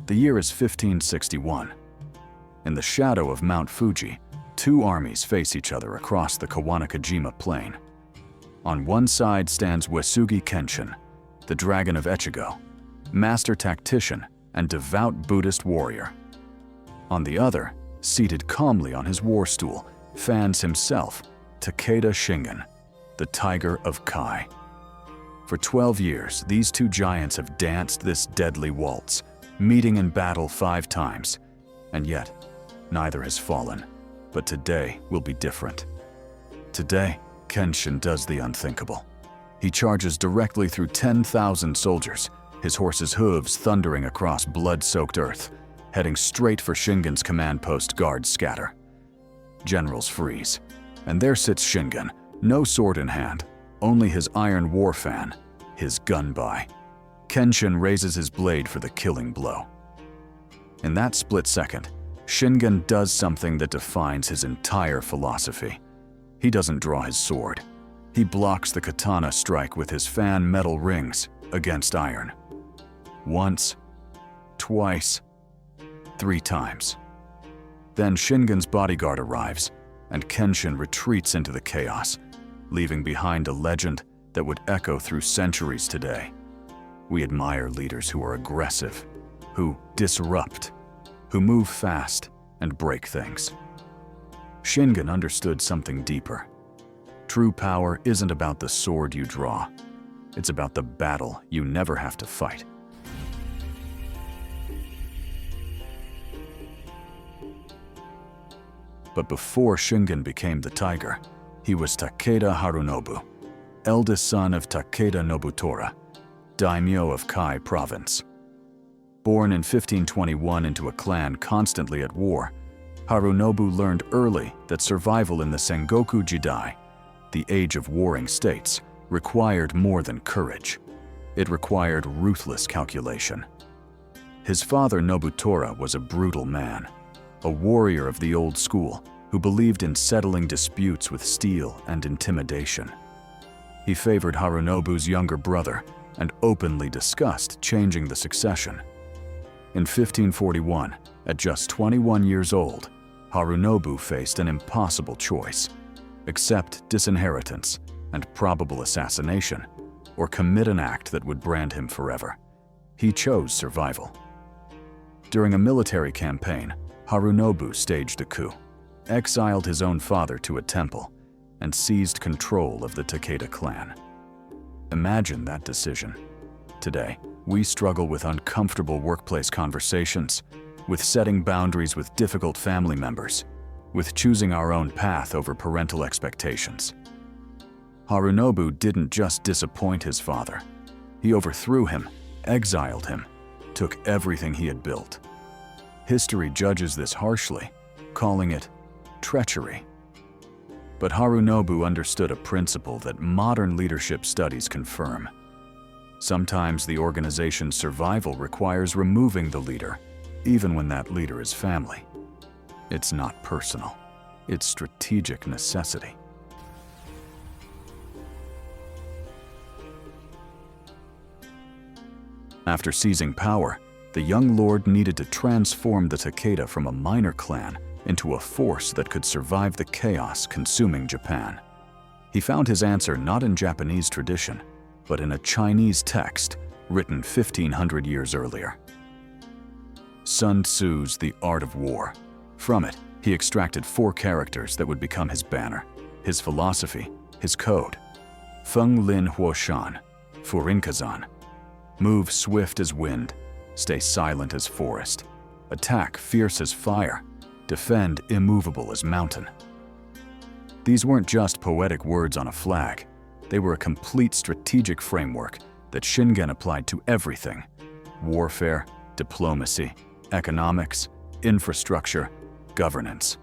The year is 1561. In the shadow of Mount Fuji, two armies face each other across the Kawanakajima plain. On one side stands Uesugi Kenshin, the Dragon of Echigo, master tactician and devout Buddhist warrior. On the other, seated calmly on his war stool, fans himself, Takeda Shingen, the Tiger of Kai. For 12 years, these two giants have danced this deadly waltz, meeting in battle 5 times, and yet, neither has fallen. But today will be different. Today, Kenshin does the unthinkable. He charges directly through 10,000 soldiers, his horse's hooves thundering across blood-soaked earth, heading straight for Shingen's command post. Guards scatter. Generals freeze. And there sits Shingen, no sword in hand, only his iron war fan, his gun by. Kenshin raises his blade for the killing blow. In that split second, Shingen does something that defines his entire philosophy. He doesn't draw his sword. He blocks the katana strike with his fan metal rings against iron. Once, twice, 3 times. Then Shingen's bodyguard arrives, and Kenshin retreats into the chaos, leaving behind a legend that would echo through centuries today. We admire leaders who are aggressive, who disrupt, who move fast and break things. Shingen understood something deeper. True power isn't about the sword you draw. It's about the battle you never have to fight. But before Shingen became the tiger, he was Takeda Harunobu, eldest son of Takeda Nobutora, daimyo of Kai province. Born in 1521 into a clan constantly at war, Harunobu learned early that survival in the Sengoku Jidai, the age of warring states, required more than courage. It required ruthless calculation. His father Nobutora was a brutal man, a warrior of the old school who believed in settling disputes with steel and intimidation. He favored Harunobu's younger brother and openly discussed changing the succession. In 1541, at just 21 years old, Harunobu faced an impossible choice: accept disinheritance and probable assassination, or commit an act that would brand him forever. He chose survival. During a military campaign, Harunobu staged a coup, exiled his own father to a temple, and seized control of the Takeda clan. Imagine that decision. Today, we struggle with uncomfortable workplace conversations, with setting boundaries with difficult family members, with choosing our own path over parental expectations. Harunobu didn't just disappoint his father. He overthrew him, exiled him, took everything he had built. History judges this harshly, calling it treachery. But Harunobu understood a principle that modern leadership studies confirm. Sometimes the organization's survival requires removing the leader, even when that leader is family. It's not personal. It's strategic necessity. After seizing power, the young lord needed to transform the Takeda from a minor clan into a force that could survive the chaos consuming Japan. He found his answer not in Japanese tradition, but in a Chinese text written 1,500 years earlier. Sun Tzu's The Art of War. From it, he extracted 4 characters that would become his banner, his philosophy, his code. Feng Lin Huoshan, Furinkazan. Move swift as wind, stay silent as forest, attack fierce as fire, defend immovable as mountain. These weren't just poetic words on a flag. They were a complete strategic framework that Shingen applied to everything: warfare, diplomacy, economics, infrastructure, governance.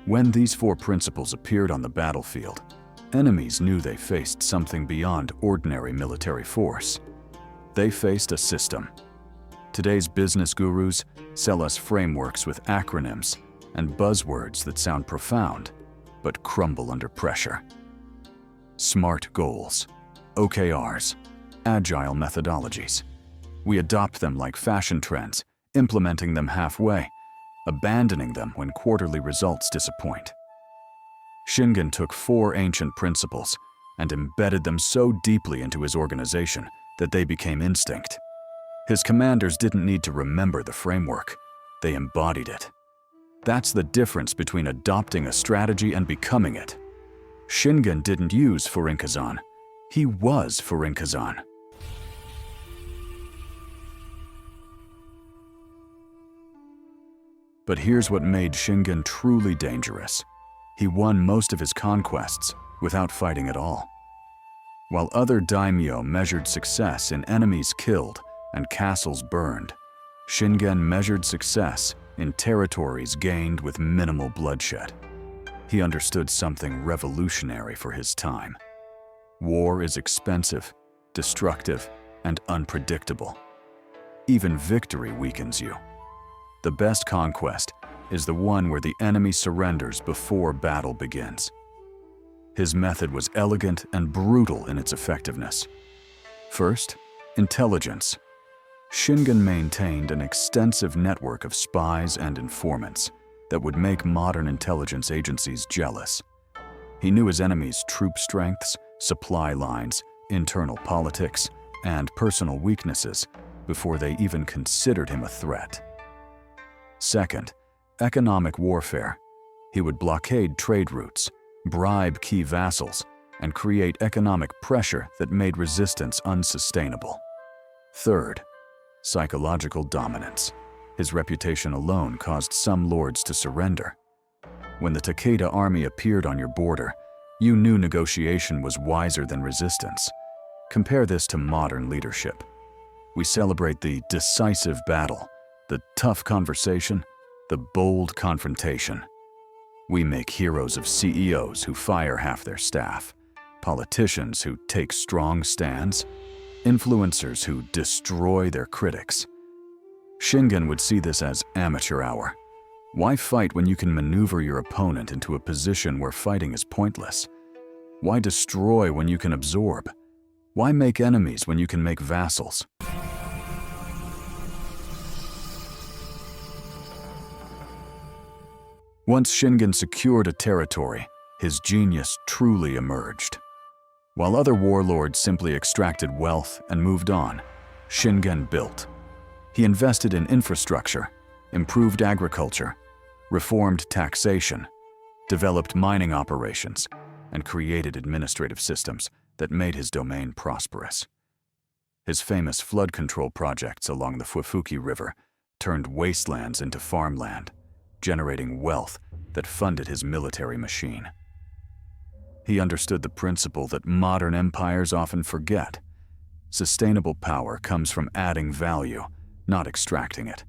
When these 4 principles appeared on the battlefield, enemies knew they faced something beyond ordinary military force. They faced a system. Today's business gurus sell us frameworks with acronyms and buzzwords that sound profound, but crumble under pressure. SMART goals, OKRs, agile methodologies. We adopt them like fashion trends, implementing them halfway, abandoning them when quarterly results disappoint. Shingen took 4 ancient principles and embedded them so deeply into his organization that they became instinct. His commanders didn't need to remember the framework, they embodied it. That's the difference between adopting a strategy and becoming it. Shingen didn't use Furinkazan, he was Furinkazan. But here's what made Shingen truly dangerous. He won most of his conquests without fighting at all. While other daimyo measured success in enemies killed and castles burned, Shingen measured success in territories gained with minimal bloodshed. He understood something revolutionary for his time. War is expensive, destructive, and unpredictable. Even victory weakens you. The best conquest is the one where the enemy surrenders before battle begins. His method was elegant and brutal in its effectiveness. First, intelligence. Shingen maintained an extensive network of spies and informants that would make modern intelligence agencies jealous. He knew his enemies' troop strengths, supply lines, internal politics, and personal weaknesses before they even considered him a threat. Second, economic warfare. He would blockade trade routes, bribe key vassals, and create economic pressure that made resistance unsustainable. Third, psychological dominance. His reputation alone caused some lords to surrender. When the Takeda army appeared on your border, you knew negotiation was wiser than resistance. Compare this to modern leadership. We celebrate the decisive battle, the tough conversation, the bold confrontation. We make heroes of CEOs who fire half their staff, politicians who take strong stands, influencers who destroy their critics. Shingen would see this as amateur hour. Why fight when you can maneuver your opponent into a position where fighting is pointless? Why destroy when you can absorb? Why make enemies when you can make vassals? Once Shingen secured a territory, his genius truly emerged. While other warlords simply extracted wealth and moved on, Shingen built. He invested in infrastructure, improved agriculture, reformed taxation, developed mining operations, and created administrative systems that made his domain prosperous. His famous flood control projects along the Fufuki River turned wastelands into farmland, generating wealth that funded his military machine. He understood the principle that modern empires often forget. Sustainable power comes from adding value, not extracting it.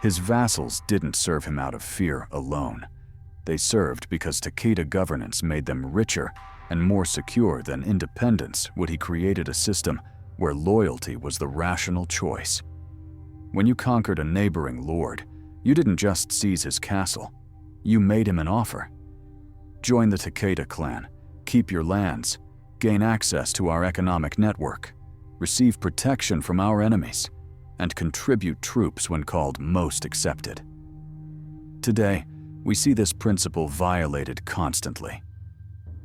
His vassals didn't serve him out of fear alone. They served because Takeda governance made them richer and more secure than independence would he created a system where loyalty was the rational choice. When you conquered a neighboring lord, you didn't just seize his castle, you made him an offer. Join the Takeda clan, keep your lands, gain access to our economic network, receive protection from our enemies, and contribute troops when called most accepted. Today, we see this principle violated constantly.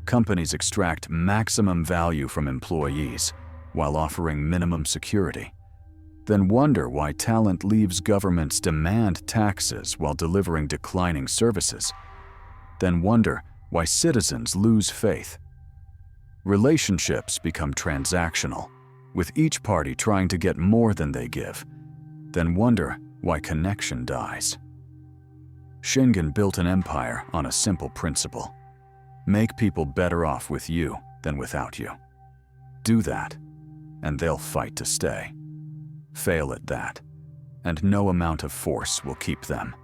Companies extract maximum value from employees while offering minimum security. Then wonder why talent leaves governments demand taxes while delivering declining services. Then wonder why citizens lose faith. Relationships become transactional, with each party trying to get more than they give. Then wonder why connection dies. Shingen built an empire on a simple principle. Make people better off with you than without you. Do that, and they'll fight to stay. Fail at that, and no amount of force will keep them.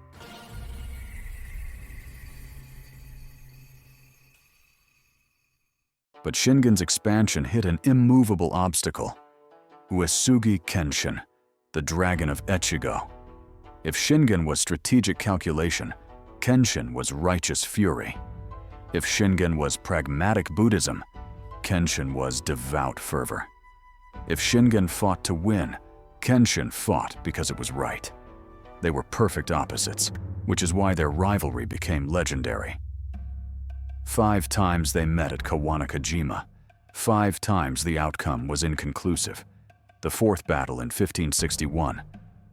But Shingen's expansion hit an immovable obstacle: Uesugi Kenshin, the dragon of Echigo. If Shingen was strategic calculation, Kenshin was righteous fury. If Shingen was pragmatic Buddhism, Kenshin was devout fervor. If Shingen fought to win, Kenshin fought because it was right. They were perfect opposites, which is why their rivalry became legendary. 5 times they met at Kawanakajima. 5 times the outcome was inconclusive. The 4th battle in 1561,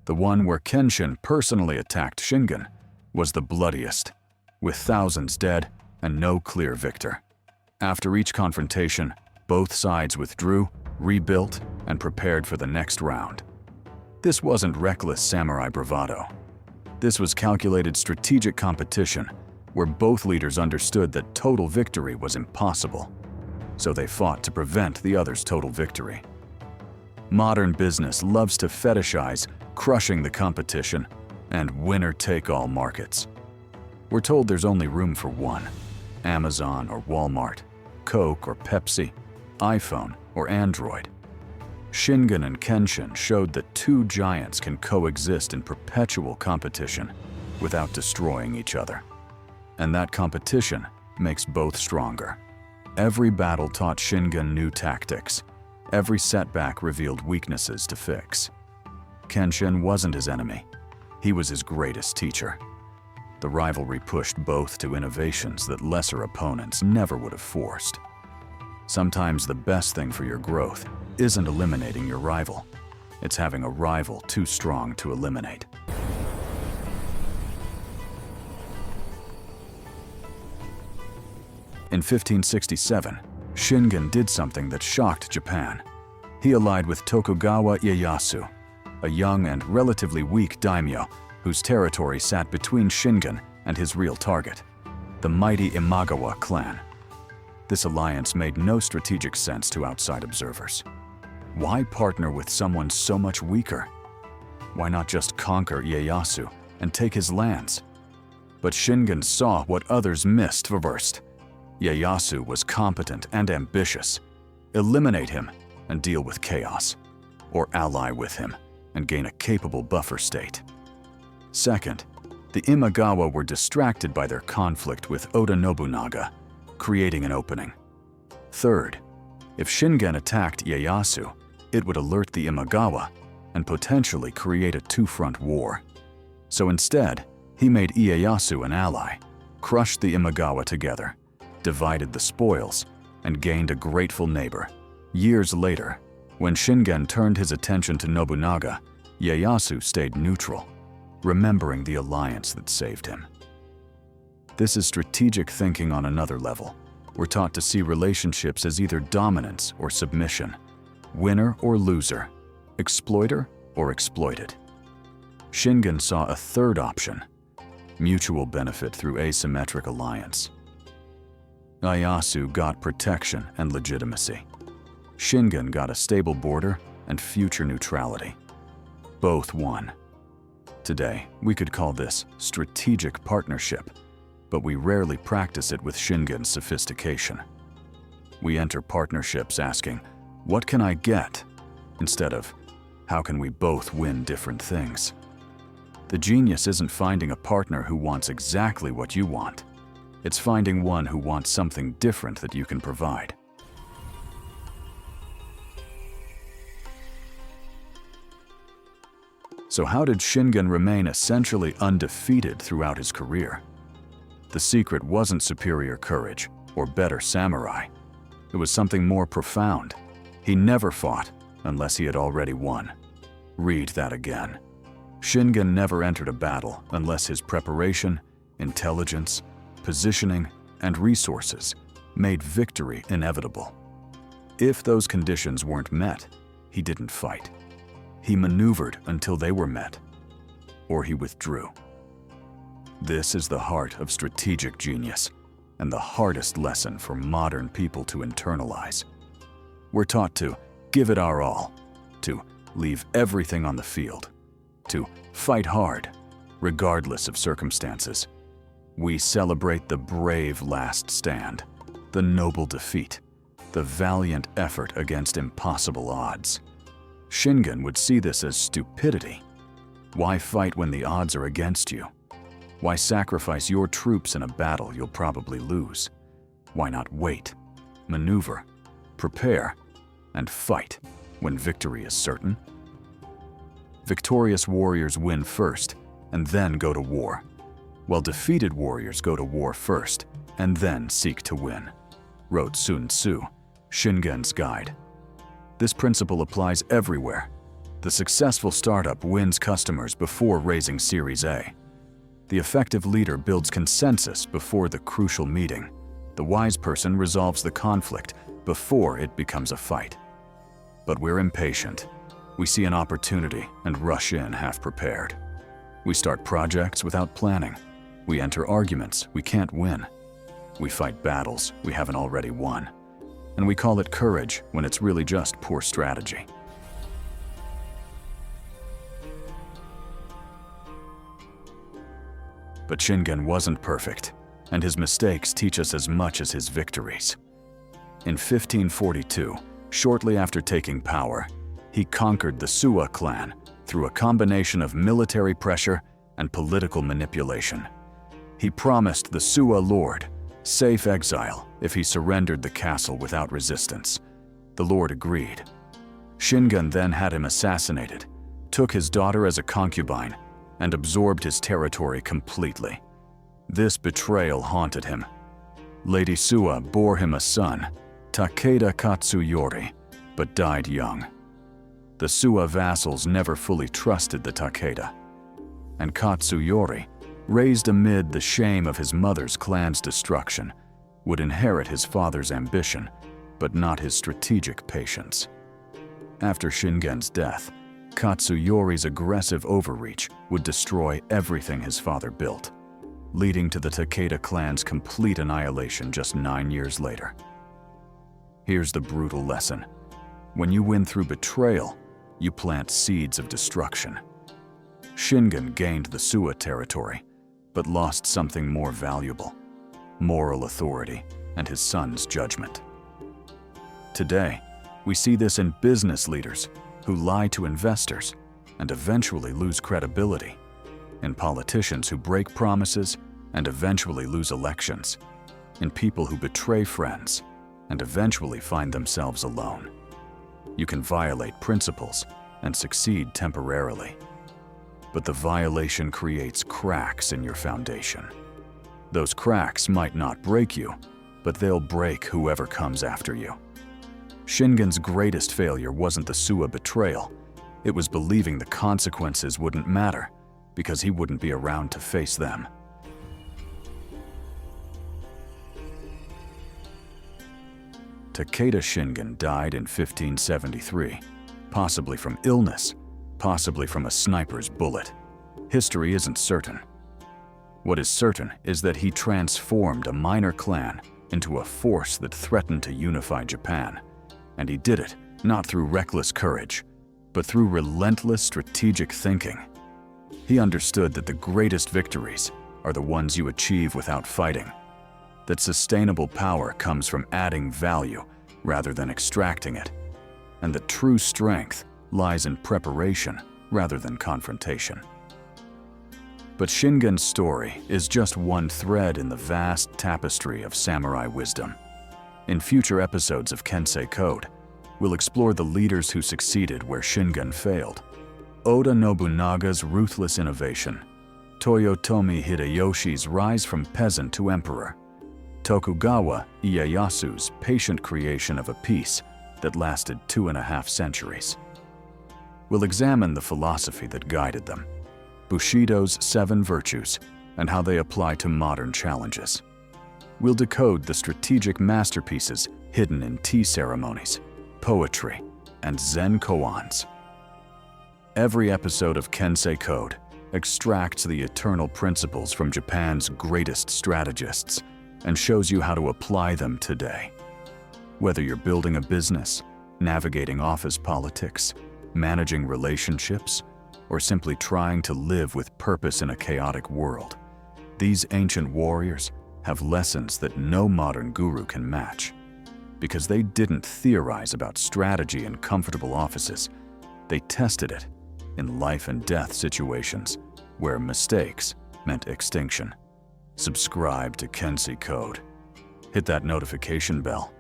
the one where Kenshin personally attacked Shingen, was the bloodiest, with thousands dead and no clear victor. After each confrontation, both sides withdrew, rebuilt, and prepared for the next round. This wasn't reckless samurai bravado. This was calculated strategic competition, where both leaders understood that total victory was impossible, so they fought to prevent the other's total victory. Modern business loves to fetishize crushing the competition and winner-take-all markets. We're told there's only room for one: Amazon or Walmart, Coke or Pepsi, iPhone or Android. Shingen and Kenshin showed that 2 giants can coexist in perpetual competition without destroying each other. And that competition makes both stronger. Every battle taught Shingen new tactics. Every setback revealed weaknesses to fix. Kenshin wasn't his enemy. He was his greatest teacher. The rivalry pushed both to innovations that lesser opponents never would have forced. Sometimes the best thing for your growth isn't eliminating your rival. It's having a rival too strong to eliminate. In 1567, Shingen did something that shocked Japan. He allied with Tokugawa Ieyasu, a young and relatively weak daimyo whose territory sat between Shingen and his real target, the mighty Imagawa clan. This alliance made no strategic sense to outside observers. Why partner with someone so much weaker? Why not just conquer Ieyasu and take his lands? But Shingen saw what others missed first. Ieyasu was competent and ambitious. Eliminate him and deal with chaos, or ally with him and gain a capable buffer state. Second, the Imagawa were distracted by their conflict with Oda Nobunaga, creating an opening. Third, if Shingen attacked Ieyasu, it would alert the Imagawa and potentially create a 2-front war. So instead, he made Ieyasu an ally, crushed the Imagawa together, divided the spoils, and gained a grateful neighbor. Years later, when Shingen turned his attention to Nobunaga, Ieyasu stayed neutral, remembering the alliance that saved him. This is strategic thinking on another level. We're taught to see relationships as either dominance or submission, winner or loser, exploiter or exploited. Shingen saw a third option: mutual benefit through asymmetric alliance. Ieyasu got protection and legitimacy. Shingen got a stable border and future neutrality. Both won. Today, we could call this strategic partnership, but we rarely practice it with Shingen's sophistication. We enter partnerships asking, "What can I get?" instead of, "How can we both win different things?" The genius isn't finding a partner who wants exactly what you want. It's finding one who wants something different that you can provide. So how did Shingen remain essentially undefeated throughout his career? The secret wasn't superior courage or better samurai. It was something more profound. He never fought unless he had already won. Read that again. Shingen never entered a battle unless his preparation, intelligence, positioning, and resources made victory inevitable. If those conditions weren't met, he didn't fight. He maneuvered until they were met, or he withdrew. This is the heart of strategic genius, and the hardest lesson for modern people to internalize. We're taught to give it our all, to leave everything on the field, to fight hard, regardless of circumstances. We celebrate the brave last stand, the noble defeat, the valiant effort against impossible odds. Shingen would see this as stupidity. Why fight when the odds are against you? Why sacrifice your troops in a battle you'll probably lose? Why not wait, maneuver, prepare, and fight when victory is certain? Victorious warriors win first, and then go to war, while defeated warriors go to war first and then seek to win, wrote Sun Tzu, Shingen's Guide. This principle applies everywhere. The successful startup wins customers before raising Series A. The effective leader builds consensus before the crucial meeting. The wise person resolves the conflict before it becomes a fight. But we're impatient. We see an opportunity and rush in half-prepared. We start projects without planning. We enter arguments we can't win. We fight battles we haven't already won. And we call it courage when it's really just poor strategy. But Shingen wasn't perfect, and his mistakes teach us as much as his victories. In 1542, shortly after taking power, he conquered the Suwa clan through a combination of military pressure and political manipulation. He promised the Suwa lord safe exile if he surrendered the castle without resistance. The lord agreed. Shingen then had him assassinated, took his daughter as a concubine, and absorbed his territory completely. This betrayal haunted him. Lady Suwa bore him a son, Takeda Katsuyori, but died young. The Suwa vassals never fully trusted the Takeda, and Katsuyori, raised amid the shame of his mother's clan's destruction, would inherit his father's ambition, but not his strategic patience. After Shingen's death, Katsuyori's aggressive overreach would destroy everything his father built, leading to the Takeda clan's complete annihilation just 9 years later. Here's the brutal lesson. When you win through betrayal, you plant seeds of destruction. Shingen gained the Suwa territory, but lost something more valuable: moral authority and his son's judgment. Today, we see this in business leaders who lie to investors and eventually lose credibility, in politicians who break promises and eventually lose elections, in people who betray friends and eventually find themselves alone. You can violate principles and succeed temporarily, but the violation creates cracks in your foundation. Those cracks might not break you, but they'll break whoever comes after you. Shingen's greatest failure wasn't the Suwa betrayal. It was believing the consequences wouldn't matter because he wouldn't be around to face them. Takeda Shingen died in 1573, possibly from illness, possibly from a sniper's bullet. History isn't certain. What is certain is that he transformed a minor clan into a force that threatened to unify Japan. And he did it not through reckless courage, but through relentless strategic thinking. He understood that the greatest victories are the ones you achieve without fighting, that sustainable power comes from adding value rather than extracting it, and that true strength lies in preparation rather than confrontation. But Shingen's story is just one thread in the vast tapestry of samurai wisdom. In future episodes of Kensei Code, we'll explore the leaders who succeeded where Shingen failed. Oda Nobunaga's ruthless innovation, Toyotomi Hideyoshi's rise from peasant to emperor, Tokugawa Ieyasu's patient creation of a peace that lasted 2.5 centuries. We'll examine the philosophy that guided them, Bushido's 7 virtues, and how they apply to modern challenges. We'll decode the strategic masterpieces hidden in tea ceremonies, poetry, and Zen koans. Every episode of Kensei Code extracts the eternal principles from Japan's greatest strategists and shows you how to apply them today. Whether you're building a business, navigating office politics, managing relationships, or simply trying to live with purpose in a chaotic world, these ancient warriors have lessons that no modern guru can match. Because they didn't theorize about strategy in comfortable offices, they tested it in life and death situations where mistakes meant extinction. Subscribe to Kensei Code. Hit that notification bell.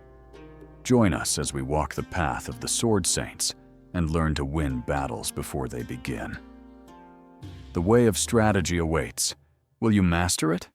Join us as we walk the path of the Sword Saints and learn to win battles before they begin. The way of strategy awaits. Will you master it?